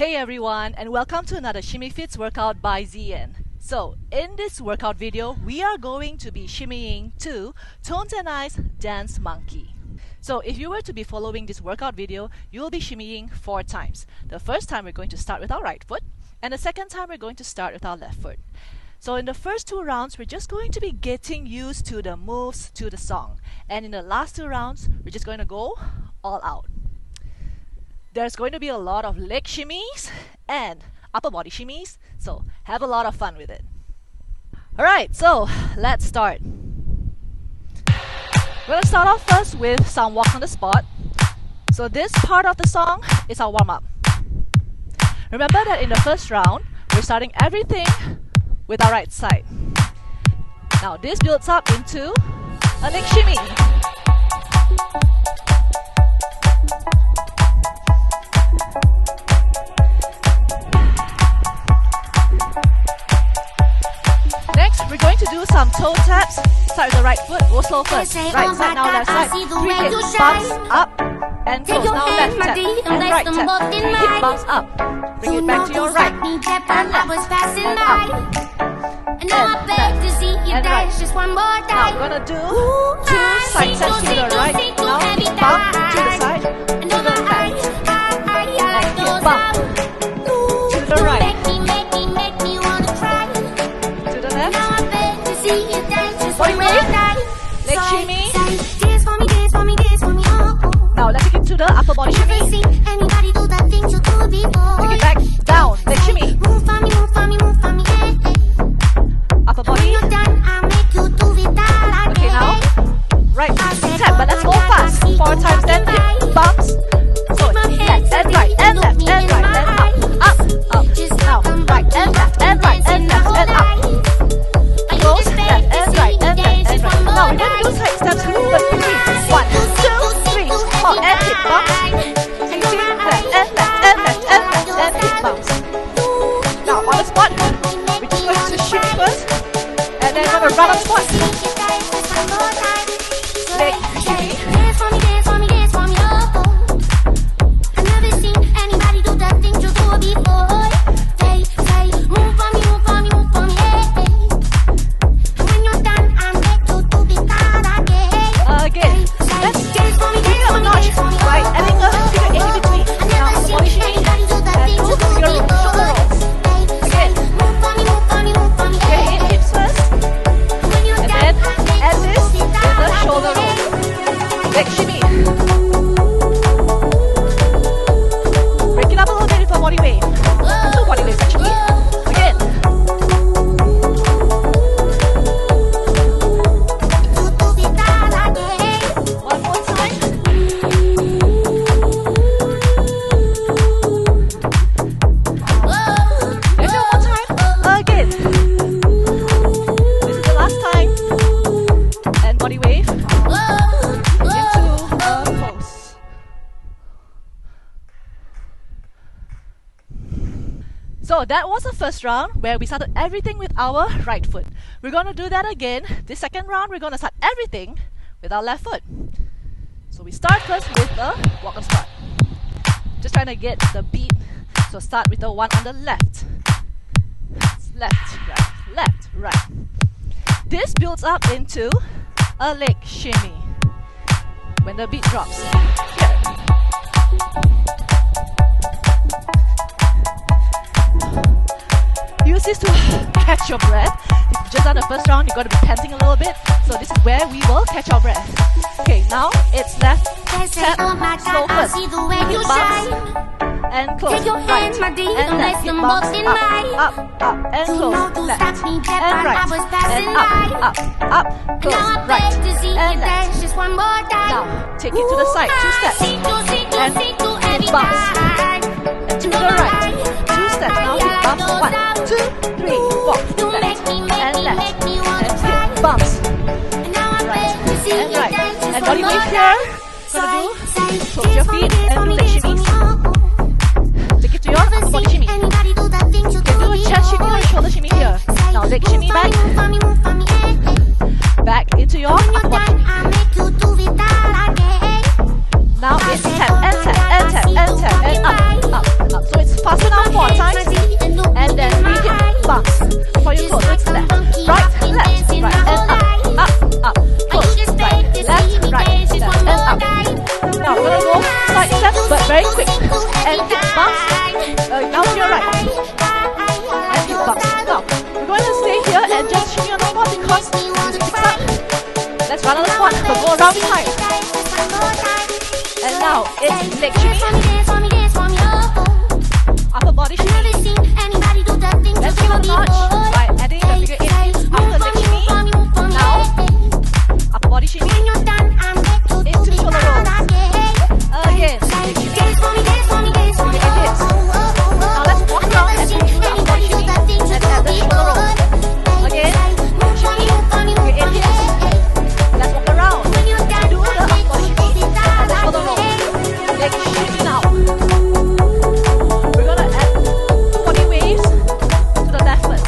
Hey everyone, and welcome to another ShimmyFitz workout by Zyen. So, in this workout video, we are going to be shimmying to Tones and I's Dance Monkey. So, if you were to be following this workout video, you will be shimmying 4 times. The first time we're going to start with our right foot, and the second time we're going to start with our left foot. So in the first 2 rounds, we're just going to be getting used to the moves to the song. And in the last 2 rounds, we're just going to go all out. There's going to be a lot of leg shimmies and upper body shimmies, so have a lot of fun with it. Alright, so let's start. We're going to start off first with some walk on the spot. So this part of the song is our warm-up. Remember that in the first round, we're starting everything with our right side. Now this builds up into a leg shimmy. Next, we're going to do some toe taps. Start with the right foot, go slow first. Right side, now left side. 3 hip bumps up and close. Now left tap and right tap. 3 hip bumps up. Bring it back to your right and left. And up. And left and right. Now we're gonna do 2 side steps to the right. Now bump to the side, to the left. And hip bump to the right. Body wave, leg shimmy. Now let's take it to the upper body shimmy. Take it back, down, leg shimmy. Upper body. Okay, now right tap, but let's go fast. 4 times then hip bumps. So left and right and left and right and up, up, up. Now right and left and right and left and up. Close, left and right and left and right. Now we're going to do side steps, but 3. 1, 2, 3. Up and hip bumps. Left and left and left and left and hip bumps. Now on the spot, we're just going to shimmy first, and then we're going to run on the spot. Leg shimmy. So that was the first round where we started everything with our right foot. We're going to do that again. This second round, we're going to start everything with our left foot. So we start first with the walk and spot. Just trying to get the beat. So start with the one on the left. Left, right, left, right. This builds up into a leg shimmy when the beat drops. Here. Use this to catch your breath. If you just done the first round, you're going to be panting a little bit. So this is where we will catch our breath. Okay, now it's left tap, slow first. Hip bumps and close. Right and left. Hip bumps up, up, up and close. Left and right and up, up, close. Right and left. Now take it to the side. 2 steps and hip bumps. And to the right. 2 steps. Now hip bumps. 1, 2, 3, 4. Left and left. And hip bumps. Right and right. And body wave here. Gonna do close your feet and do leg shimmies. Take it to your upper body shimmy. You can do a chest shimmy or a shoulder shimmy here. Now leg shimmy back. Back into your upper body. Now it's tap and tap and tap and tap and up, up, up. So it's fast enough. Now to your right. And you bounce. Now, we're going to stay here and just shimmy on the spot because music picks up. Let's run on the spot, but go around behind. And now, it's leg shimmy. Upper body shimmy. Let's give a notch by adding the figure 8 after leg shimmy. Now, upper body shimmy. Into shoulder rolls. Again, leg shimmy. Figure 8 dips. Now let's walk around and do the upper body shimmy and add the shoulder rolls. Again, shimmy, figure 8 dips. Let's walk around. Do the upper body shimmy and add the shoulder rolls. Leg shimmy now. We're gonna add 2 body waves to the left foot.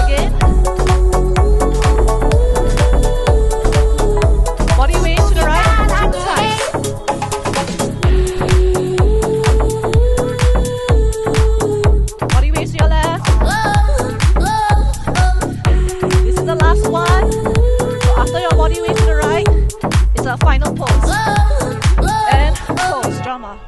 Again. Body waves to the right 2 times. Body waves to your left. This is the last one. So after your body waves to the right, it's a final pose. And pose, drama.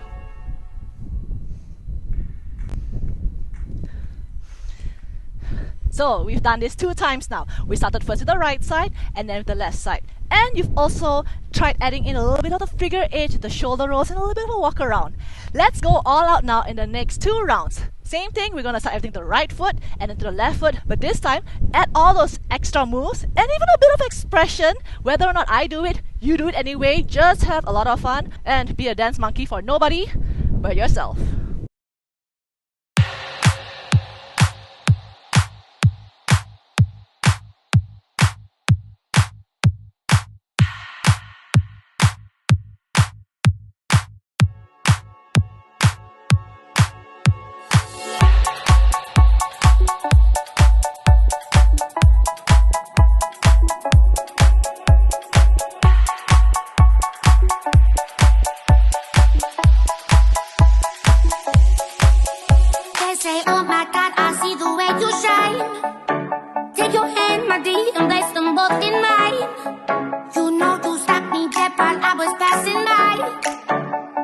So we've done this 2 times now. We started first with the right side and then with the left side. And you've also tried adding in a little bit of the figure 8, the shoulder rolls, and a little bit of a walk around. Let's go all out now in the next 2 rounds. Same thing, we're going to start everything to the right foot and then to the left foot. But this time, add all those extra moves and even a bit of expression. Whether or not I do it, you do it anyway. Just have a lot of fun and be a dance monkey for nobody but yourself. Say, oh my God, I see the way you shine. Take your hand, my dear, and place them both in mine. You know you stopped me dead while I was passing by.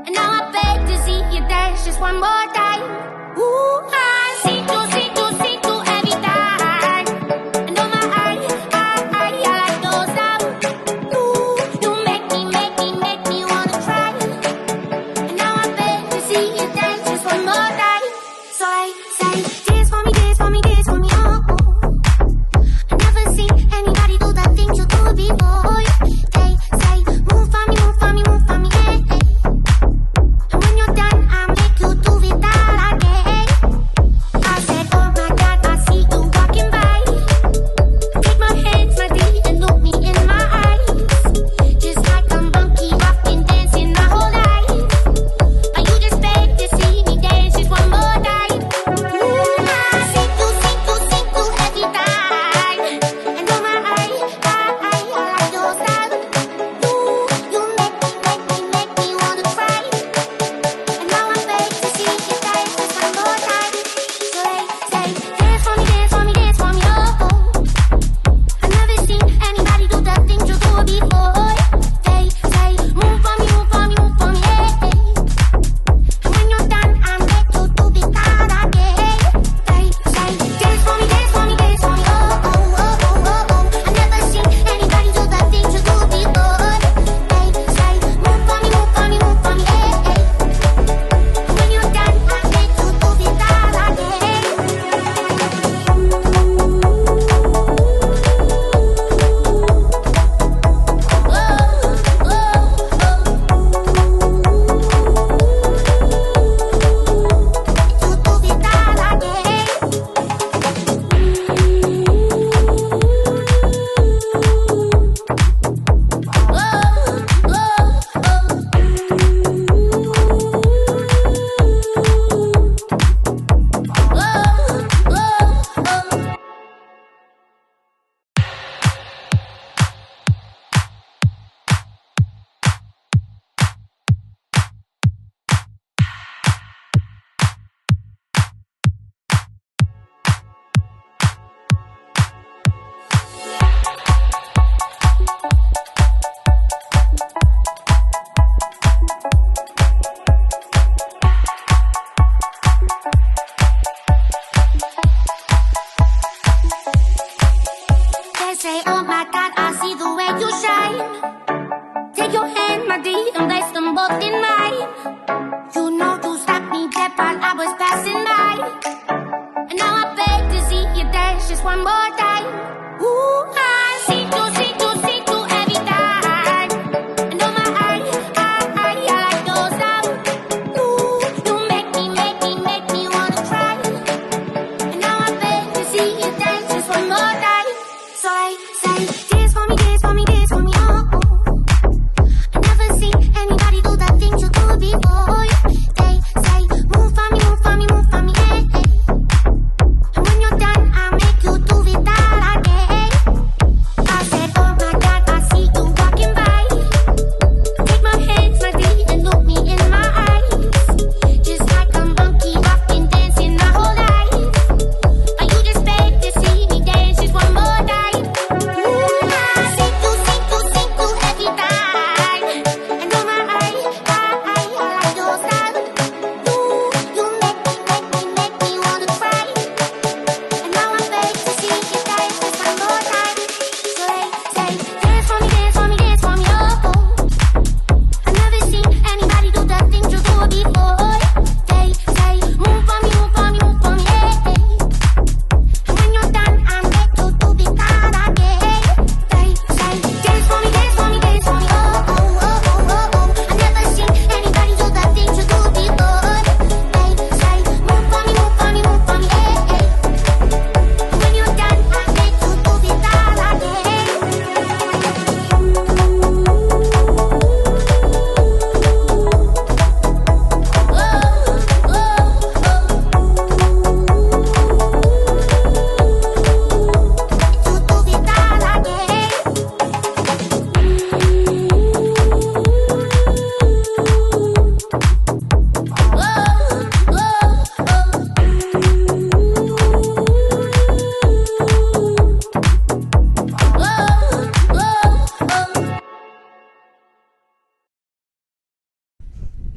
And now I beg to see you dance just one more time. Ooh, I see you every time. And oh my, I like those sounds. Ooh, you make me wanna try. And now I beg to see you dance just one more time. So I say, dance for me, oh, oh. I never seen anybody do the things you do before. They say, move for me, yeah. And when you're done, I'll make you do it all again.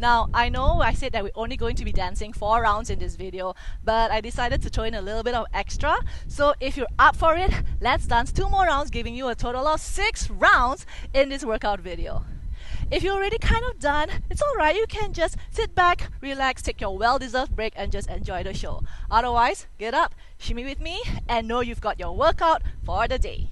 Now, I know I said that we're only going to be dancing 4 rounds in this video, but I decided to throw in a little bit of extra. So if you're up for it, let's dance 2 more rounds, giving you a total of 6 rounds in this workout video. If you're already kind of done, it's alright, you can just sit back, relax, take your well-deserved break and just enjoy the show. Otherwise, get up, shimmy with me, and know you've got your workout for the day.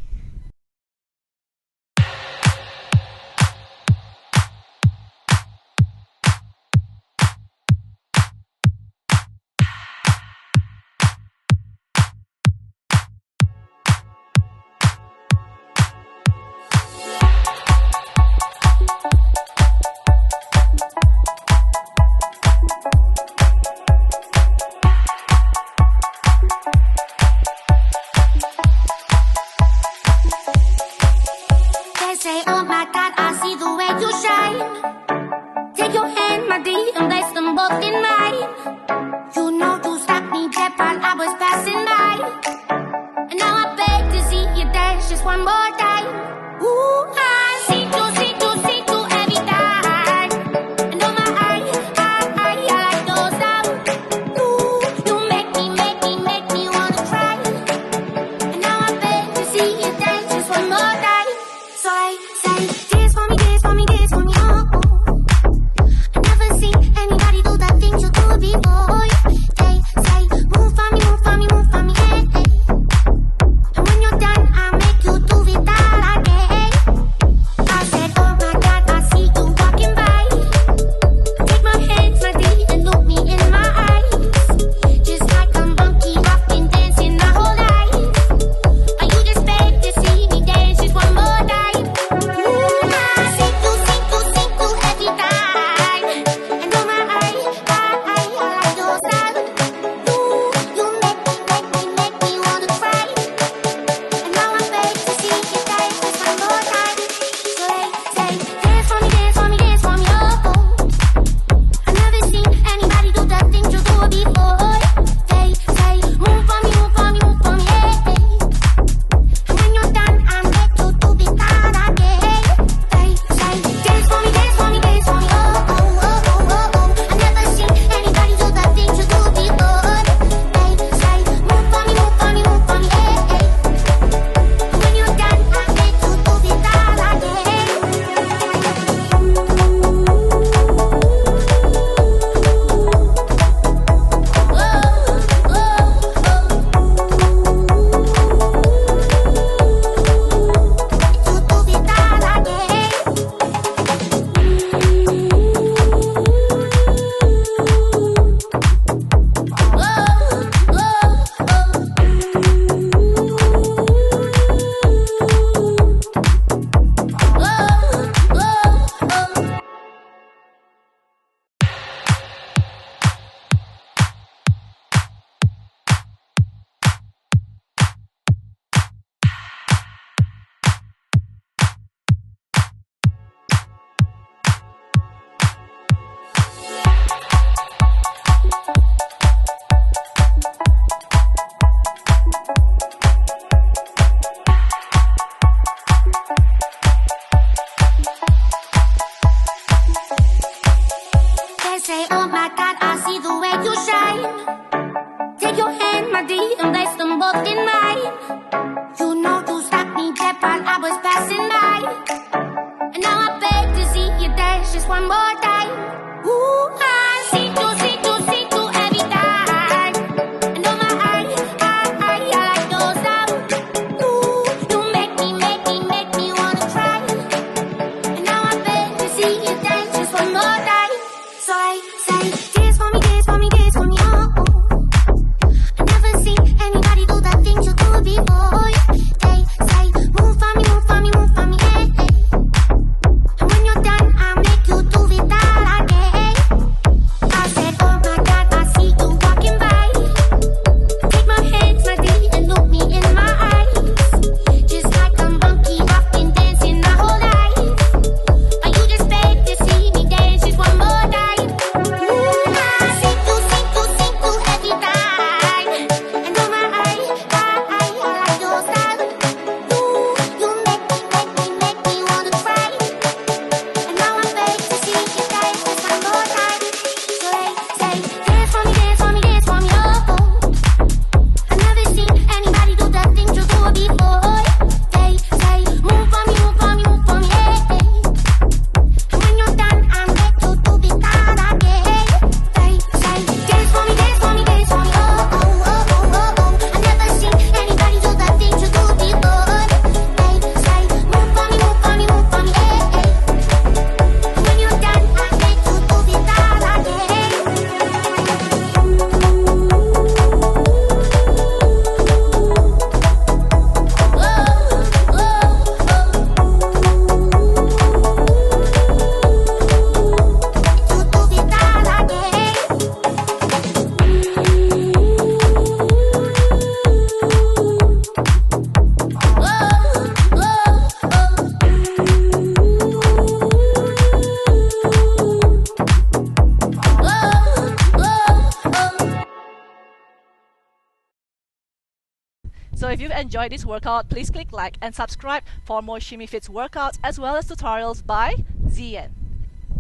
So if you've enjoyed this workout, please click like and subscribe for more ShimmyFitz workouts as well as tutorials by Zyen.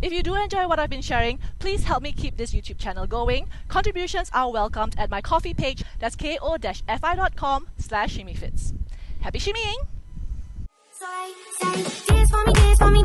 If you do enjoy what I've been sharing, please help me keep this YouTube channel going. Contributions are welcomed at my Ko-fi page. That's ko-fi.com/ShimmyFitz. Happy shimmying! So I say, dance for me, dance for me.